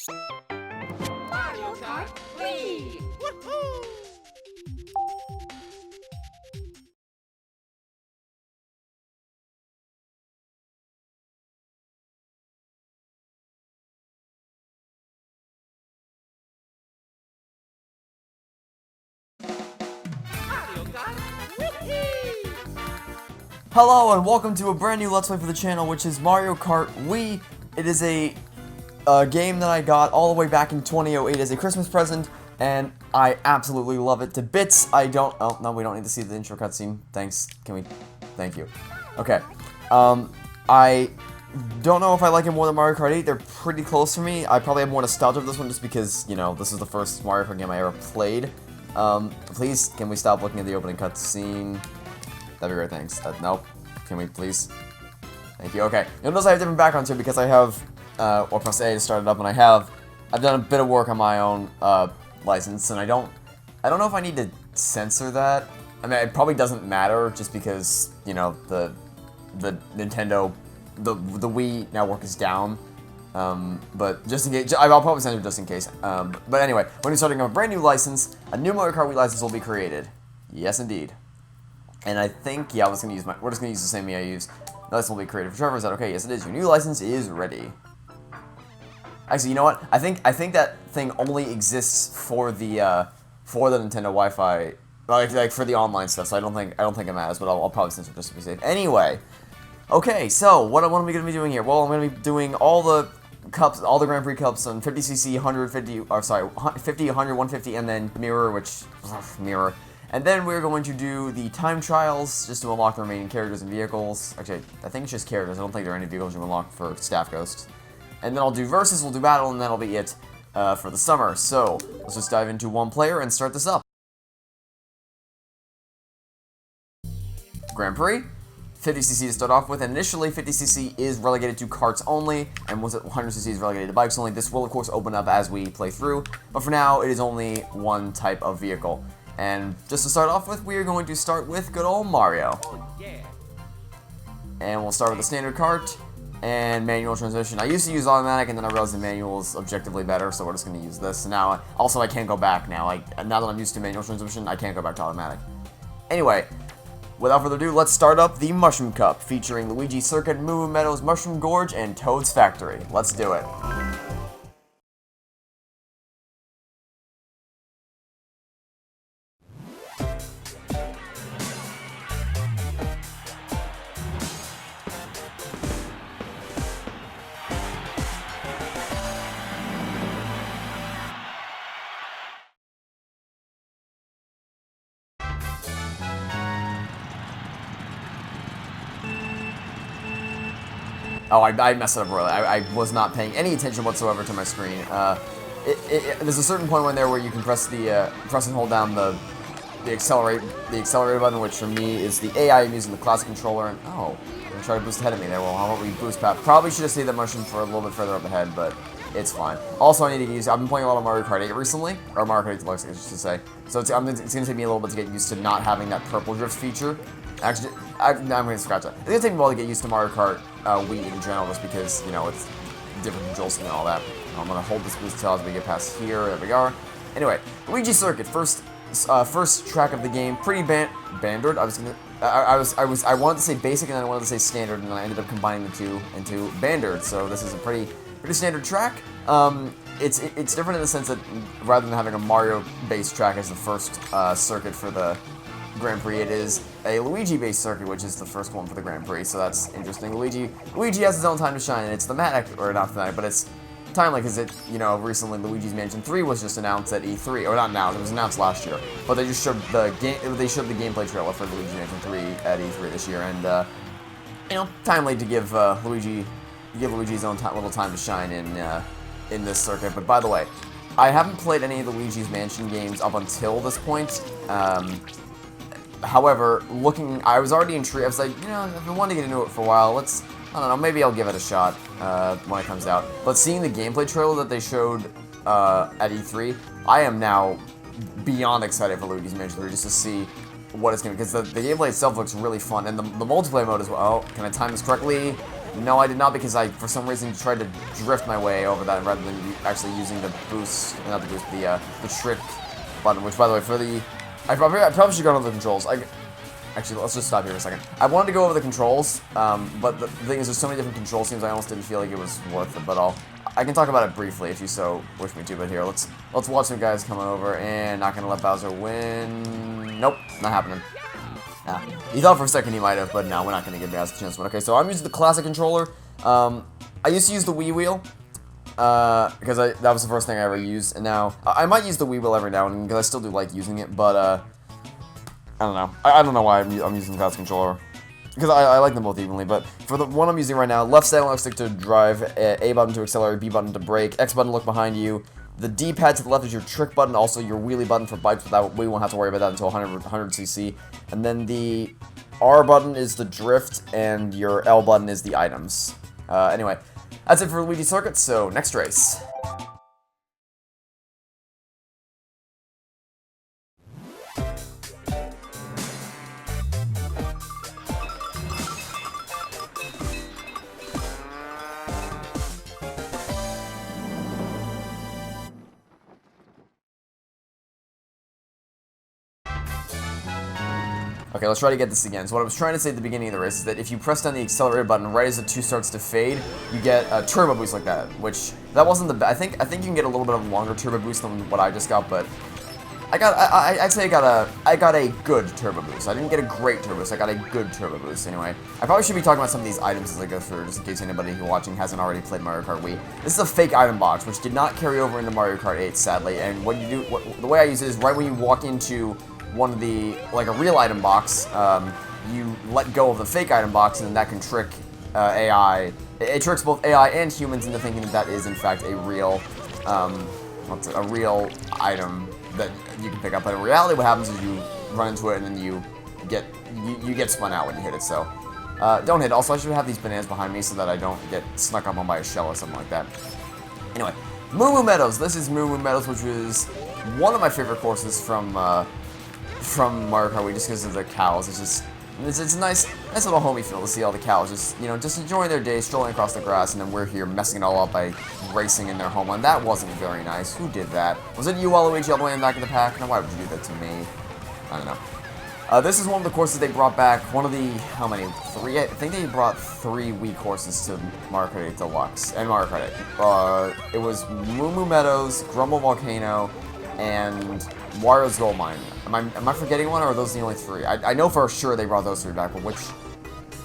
Mario Kart Wii! Woohoo! Mario Kart Wii! Hello and welcome to a brand new Let's Play for the channel, which is Mario Kart Wii. It is a game that I got all the way back in 2008 as a Christmas present, and I absolutely love it to bits. Oh no, we don't need to see the intro cutscene. Thanks. Thank you. Okay. I don't know if I like it more than Mario Kart 8. They're pretty close for me. I probably have more nostalgia for this one just because, you know, this is the first Mario Kart game I ever played. Please, can we stop looking at the opening cutscene? That'd be great, thanks. Nope. Can we please? Thank you. Okay. You'll notice I have different backgrounds here because I have, or press A to start it up, and I've done a bit of work on my own, license, and I don't know if I need to censor that. I mean, it probably doesn't matter just because, you know, the Nintendo, the Wii network is down. But just in case, I'll probably censor just in case. But anyway, when you're starting a brand new license, a new Mario Kart Wii license will be created. Yes, indeed. And I think, yeah, we're just gonna use the same Wii I used. The license will be created for Trevor. Is that okay? Yes, it is. Your new license is ready. Actually, you know what? I think that thing only exists for the Nintendo Wi-Fi, like for the online stuff. So I don't think it matters. But I'll probably censor just to be safe. Anyway, okay. So what am I gonna be doing here? Well, I'm gonna be doing all the cups, all the Grand Prix cups on 50cc, 150, or sorry, 50, 100, 150, and then mirror, mirror. And then we're going to do the time trials, just to unlock the remaining characters and vehicles. Actually, I think it's just characters. I don't think there are any vehicles you unlock for Staff Ghost. And then I'll do versus, we'll do battle, and that'll be it for the summer. So, let's just dive into one player and start this up. Grand Prix, 50cc to start off with, and initially 50cc is relegated to carts only, and 100cc is relegated to bikes only. This will, of course, open up as we play through, but for now, it is only one type of vehicle. And just to start off with, we are going to start with good old Mario. And we'll start with the standard cart and manual transmission. I used to use automatic, and then I realized the manual is objectively better, so we're just going to use this. Now, also, I can't go back now. Now that I'm used to manual transmission, I can't go back to automatic. Anyway, without further ado, let's start up the Mushroom Cup, featuring Luigi Circuit, Moo Moo Meadows, Mushroom Gorge, and Toad's Factory. Let's do it. Oh, I messed it up royally. I was not paying any attention whatsoever to my screen. There's a certain point when there where you can press and hold down the accelerator button, which for me is the AI I'm using the classic controller. And oh, I'm gonna try to boost ahead of me there. Well, how about we boost past? Probably should have saved that mushroom for a little bit further up ahead, but it's fine. Also, I need to get used. I've been playing a lot of Mario Kart 8 recently, or Mario Kart 8 Deluxe, I should say. So it's gonna take me a little bit to get used to not having that purple drift feature. Actually, I'm going to scratch that. It's going to take me a while to get used to Mario Kart Wii in general, just because, you know, it's different controls and all that. I'm going to hold this boost until as we get past here. There we are. Anyway, Luigi Circuit, first track of the game, pretty bandered. I wanted to say basic and then I wanted to say standard, and then I ended up combining the two into bandered. So this is a pretty standard track. It's different in the sense that rather than having a Mario-based track as the first circuit for the Grand Prix, it is a Luigi-based circuit, which is the first one for the Grand Prix, so that's interesting. Luigi has his own time to shine, and it's thematic, or not thematic, but it's timely, because recently Luigi's Mansion 3 was just announced at E3, or not announced, it was announced last year, but they just showed the gameplay trailer for Luigi's Mansion 3 at E3 this year, and, timely to give Luigi his own little time to shine in this circuit. But by the way, I haven't played any of the Luigi's Mansion games up until this point. However, I was already intrigued. I was like, I've been wanting to get into it for a while. I don't know, maybe I'll give it a shot when it comes out. But seeing the gameplay trailer that they showed at E3, I am now beyond excited for Luigi's Mansion 3 just to see what it's going to be. Because the gameplay itself looks really fun, and the multiplayer mode as well. Oh, can I time this correctly? No, I did not, because I, for some reason, tried to drift my way over that rather than actually using the boost, not the boost, the trick button, which, by the way, for the... I probably should go over the controls. Actually, let's just stop here for a second. I wanted to go over the controls, but the thing is, there's so many different control schemes, I almost didn't feel like it was worth it, but I can talk about it briefly if you so wish me to, but here, let's watch some guys coming over, and not gonna let Bowser win. Nope, not happening. Nah. You thought for a second he might have, but no, we're not gonna give Bowser a chance to win. Okay, so I'm using the classic controller. I used to use the Wii wheel, because that was the first thing I ever used, and now, I might use the Wii wheel every now and then, because I still do like using it, but, I don't know. I don't know why I'm using the classic controller. Because I like them both evenly, but for the one I'm using right now, left analog stick to drive, A button to accelerate, B button to brake, X button to look behind you. The D-pad to the left is your trick button, also your wheelie button for bikes, but that, we won't have to worry about that until 100cc. And then the R button is the drift, and your L button is the items. Anyway, that's it for Luigi Circuit, so next race. Okay, let's try to get this again. So what I was trying to say at the beginning of the race is that if you press down the accelerator button right as the 2 starts to fade, you get a turbo boost like that, which, that wasn't the best. I think you can get a little bit of a longer turbo boost than what I just got, but I'd say I got a good turbo boost. I didn't get a great turbo boost, I got a good turbo boost anyway. I probably should be talking about some of these items as I go through, just in case anybody who watching hasn't already played Mario Kart Wii. This is a fake item box, which did not carry over into Mario Kart 8, sadly, and what you do, the way I use it is right when you walk into one of the, like a real item box, you let go of the fake item box, and that can trick AI. It tricks both AI and humans into thinking that that is in fact a real, a real item that you can pick up. But in reality, what happens is you run into it and then you get spun out when you hit it. So don't hit. Also, I should have these bananas behind me so that I don't get snuck up on by a shell or something like that. Anyway, Moo Moo Meadows. This is Moo Moo Meadows, which was one of my favorite courses from Mario Kart Wii, just because of the cows. It's a nice little homey feel to see all the cows just enjoying their day, strolling across the grass, and then we're here messing it all up by racing in their homeland. That wasn't very nice. Who did that? Was it you, Waluigi, all the way in the back of the pack? Now, why would you do that to me? I don't know. This is one of the courses they brought back. One of the, how many? 3? I think they brought 3 Wii courses to Mario Kart 8 Deluxe and Mario Kart 8. It was Moo Moo Meadows, Grumble Volcano, and Wario's Gold Mine. Am I forgetting one, or are those the only 3? I know for sure they brought those 3 back, but which...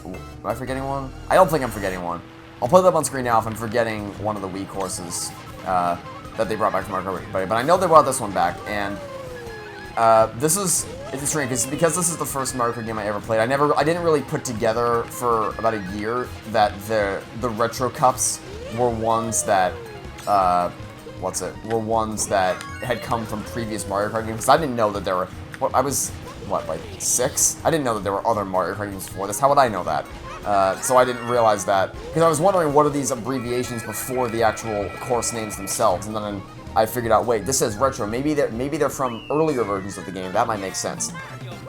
Am I forgetting one? I don't think I'm forgetting one. I'll put it up on screen now if I'm forgetting one of the Wii courses that they brought back to Mario Kart Wii. But I know they brought this one back, and it's strange, because this is the first Mario Kart game I ever played. I didn't really put together for about a year that the retro cups were ones that... were ones that had come from previous Mario Kart games, because I didn't know that there were, I was, like 6? I didn't know that there were other Mario Kart games before this. How would I know that? So I didn't realize that, because I was wondering what are these abbreviations before the actual course names themselves, and then I figured out, wait, this says retro, maybe they're from earlier versions of the game, that might make sense.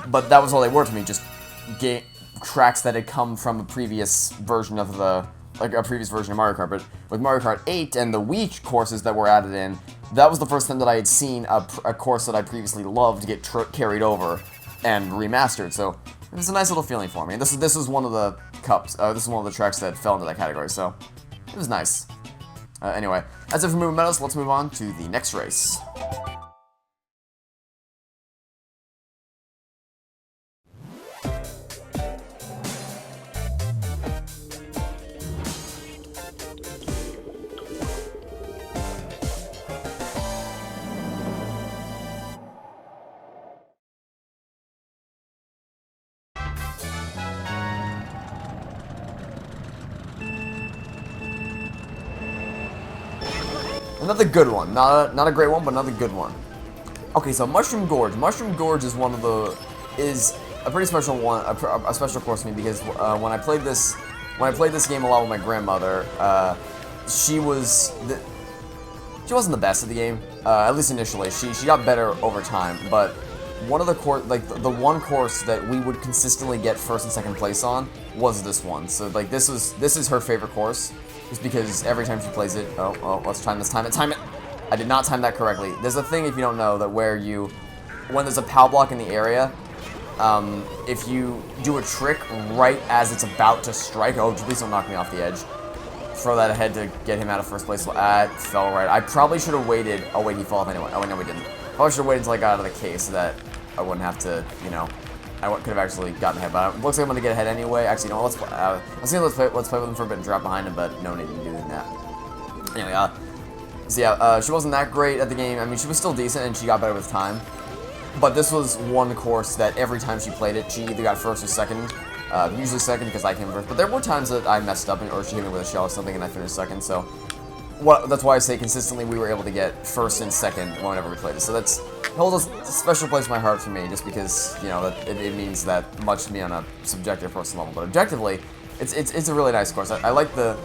But that was all they were to me, just tracks that had come from a previous version of a previous version of Mario Kart. But with Mario Kart 8 and the Wii courses that were added in, that was the first time that I had seen a course that I previously loved get carried over and remastered. So it was a nice little feeling for me. And this is one of the cups. This is one of the tracks that fell into that category. So it was nice. Anyway, that's it for Moo Moo Meadows. Let's move on to the next race. Another good one. Not a great one, but another good one. Okay, so Mushroom Gorge. Mushroom Gorge is a pretty special one, a special course to me, because when I played this game a lot with my grandmother, she wasn't the best at the game, at least initially. She got better over time, but one of the the one course that we would consistently get first and second place on was this one. So like this is her favorite course, just because every time she plays it. Oh, let's time it. I did not time that correctly. There's a thing, if you don't know, that when there's a POW block in the area, if you do a trick right as it's about to strike, oh, please don't knock me off the edge. Throw that ahead to get him out of first place. It fell right. I probably should have waited. Oh wait, he fell off anyway. Oh wait, no, we didn't. Probably should have waited until I got out of the case so that I wouldn't have to, you know, I could have actually gotten ahead. But it looks like I'm going to get ahead anyway. Actually, no, let's play with him for a bit and drop behind him, but no need to do that. Anyway, so yeah, she wasn't that great at the game. I mean, she was still decent and she got better with time. But this was one course that every time she played it, she either got first or second. Usually second because I came first, but there were times that I messed up or she hit me with a shell or something and I finished second, so that's why I say consistently we were able to get first and second whenever we played it. So it holds a special place in my heart for me, just because, you know, that it means that much to me on a subjective personal level. But objectively, it's a really nice course. I like the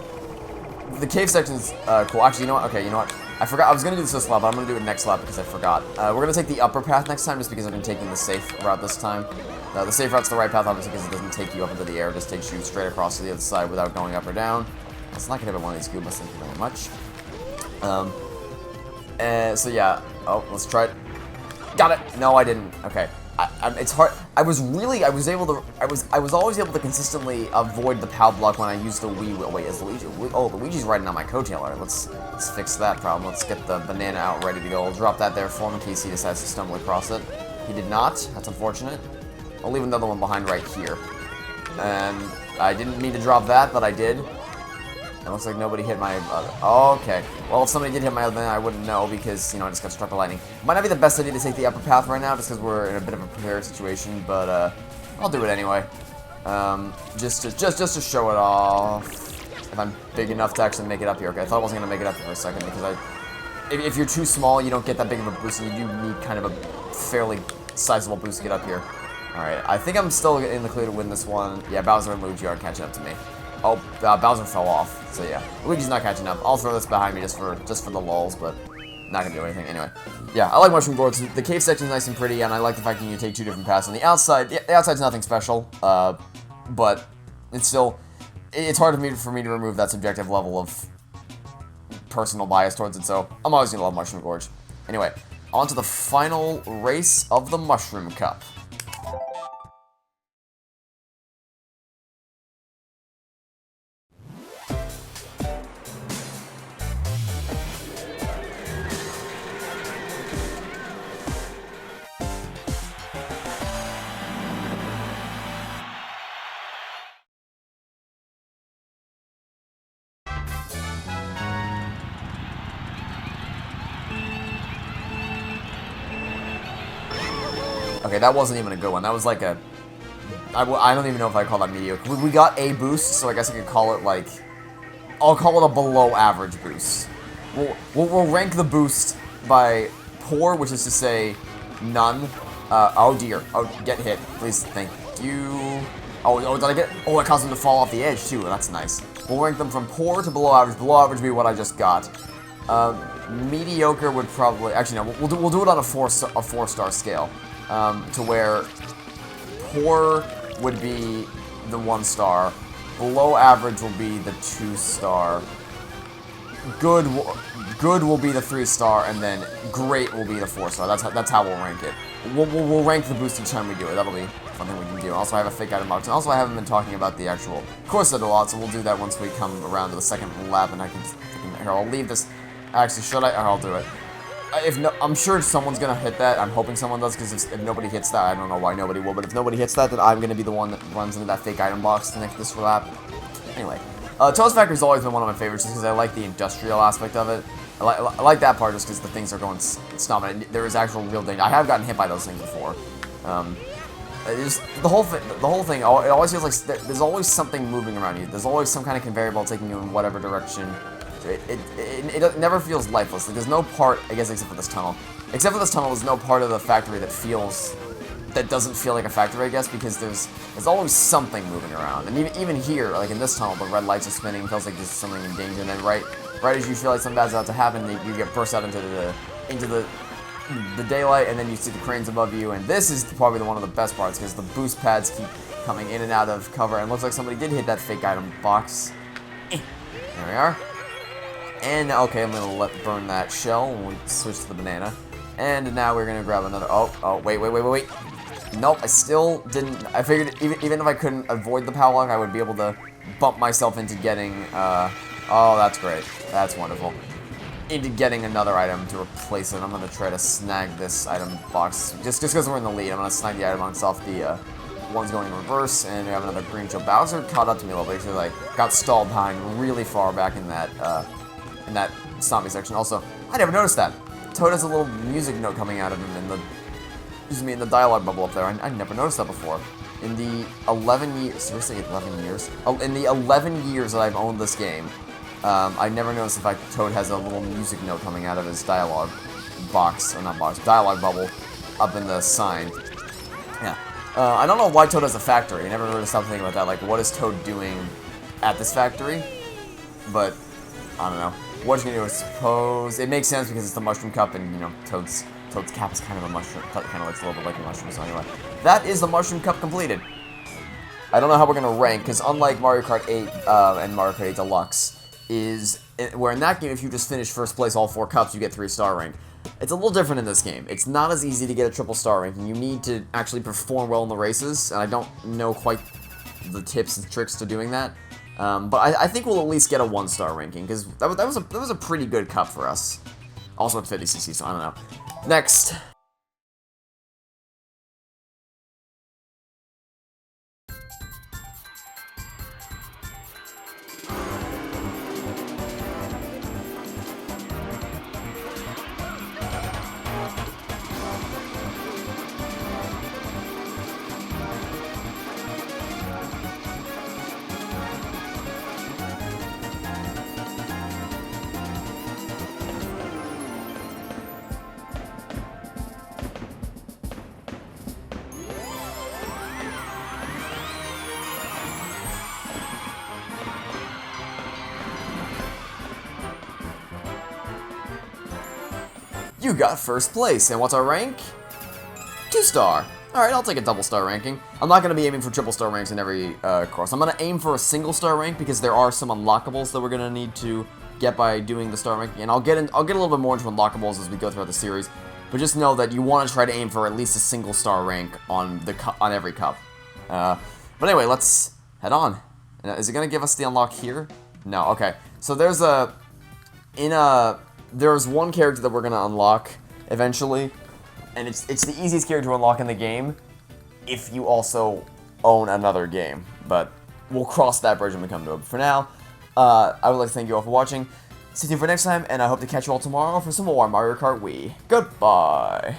cave section's cool. Actually, you know what? Okay, you know what? I forgot. I was going to do this lap, but I'm going to do it next lap because I forgot. We're going to take the upper path next time just because I've been taking the safe route this time. The safe route's the right path, obviously, because it doesn't take you up into the air. It just takes you straight across to the other side without going up or down. It's not going to hit one of these Goombas, thank you very much. So yeah. Oh, let's try it. Got it! No, I didn't. Okay. It's hard. I was always able to consistently avoid the POW block when I used the Wii. Wait, is Luigi? Oh, Luigi's riding on my coattail. Alright, let's fix that problem. Let's get the banana out ready to go. I'll drop that there for him in case he decides to stumble across it. He did not. That's unfortunate. I'll leave another one behind right here. And I didn't mean to drop that, but I did. It looks like nobody hit my other. Oh, okay. Well, if somebody did hit my other, then I wouldn't know because, you know, I just got struck by lightning. Might not be the best idea to take the upper path right now just because we're in a bit of a prepared situation, but I'll do it anyway. Just to show it off. If I'm big enough to actually make it up here. Okay, I thought I wasn't going to make it up here for a second because if you're too small, you don't get that big of a boost, and you do need kind of a fairly sizable boost to get up here. Alright, I think I'm still in the clear to win this one. Yeah, Bowser and Luigi are catching up to me. Oh, Bowser fell off, so yeah. Luigi's not catching up. I'll throw this behind me just for the lulz, but not gonna do anything. Anyway, yeah, I like Mushroom Gorge. The cave section's nice and pretty, and I like the fact that you can take two different paths. On the outside, the outside's nothing special, but it's still, it's hard for me to remove that subjective level of personal bias towards it, so I'm always gonna love Mushroom Gorge. Anyway, on to the final race of the Mushroom Cup. Okay, that wasn't even a good one. That was like a... I don't even know if I call that mediocre. We got a boost, so I guess I could call it like... I'll call it a below average boost. We'll rank the boost by poor, which is to say none. Oh dear. Oh, get hit. Please, thank you. Oh, did I get... Oh, it caused him to fall off the edge, too. That's nice. We'll rank them from poor to below average. Below average would be what I just got. Mediocre would probably... Actually, no. We'll do it on a four-star scale. To where poor would be the 1-star, below average will be the 2-star, good will be the 3-star, and then great will be the 4-star. That's how we'll rank it. We'll rank the boost each time we do it. That'll be something we can do. Also, I have a fake item box, and also I haven't been talking about the actual course set a lot, so we'll do that once we come around to the second lap, and here, I'll leave this. Actually, should I? I'll do it. I'm sure someone's gonna hit that. I'm hoping someone does, because if nobody hits that, I don't know why nobody will, but if nobody hits that, then I'm gonna be the one that runs into that fake item box to next this lap. Anyway, Toast Factory's always been one of my favorites, just because I like the industrial aspect of it. I like that part just because the things are going stomping. There is actual real danger. I have gotten hit by those things before. Just the whole thing. It always feels like there's always something moving around you. There's always some kind of conveyor belt taking you in whatever direction. It never feels lifeless. Like, there's no part, I guess, except for this tunnel. Except for this tunnel, there's no part of the factory that doesn't feel like a factory, I guess, because there's always something moving around. And even here, like in this tunnel, the red lights are spinning, it feels like there's something in danger, and then right as you feel like something bad's about to happen, you get burst out into the the daylight, and then you see the cranes above you, and this is probably one of the best parts, because the boost pads keep coming in and out of cover, and it looks like somebody did hit that fake item box. There we are. And, okay, I'm going to burn that shell when we switch to the banana. And now we're going to grab another, wait. Nope, I still didn't, I figured even if I couldn't avoid the power lock, I would be able to bump myself into getting, oh, that's great. That's wonderful. Into getting another item to replace it. I'm going to try to snag this item box. Just because we're in the lead, I'm going to snag the item box off the one's going in reverse, and we have another green shell. Bowser caught up to me a little bit, because I got stalled behind really far back in that zombie section. Also, I never noticed that. Toad has a little music note coming out of him in the dialogue bubble up there. I never noticed that before. In the 11 years, seriously, 11 years? Oh, in the 11 years that I've owned this game, I never noticed if Toad has a little music note coming out of his dialogue box, or not box, dialogue bubble up in the sign. Yeah. I don't know why Toad has a factory. I never really stopped thinking about that. Like, what is Toad doing at this factory? But, I don't know. What he's gonna do, I suppose. It makes sense because it's the mushroom cup, and, you know, Toad's cap is kind of a mushroom. Kind of looks a little bit like a mushroom, so anyway. That is the mushroom cup completed. I don't know how we're gonna rank, because unlike Mario Kart 8 and Mario Kart 8 Deluxe, where in that game, if you just finish first place all 4 cups, you get 3-star rank. It's a little different in this game. It's not as easy to get a triple star ranking. You need to actually perform well in the races, and I don't know quite the tips and tricks to doing that. But I think we'll at least get a 1-star ranking, because that was a pretty good cup for us. Also at 50cc, so I don't know. Next. You got first place, and what's our rank? 2-star. Alright, I'll take a double-star ranking. I'm not going to be aiming for triple-star ranks in every course. I'm going to aim for a single-star rank, because there are some unlockables that we're going to need to get by doing the star ranking, and I'll get a little bit more into unlockables as we go throughout the series, but just know that you want to try to aim for at least a single-star rank on every cup. But anyway, let's head on. Is it going to give us the unlock here? No, okay. So there's there's one character that we're going to unlock eventually, and it's the easiest character to unlock in the game if you also own another game, but we'll cross that bridge when we come to it. But for now, I would like to thank you all for watching. Stay tuned for next time, and I hope to catch you all tomorrow for some more Mario Kart Wii. Goodbye!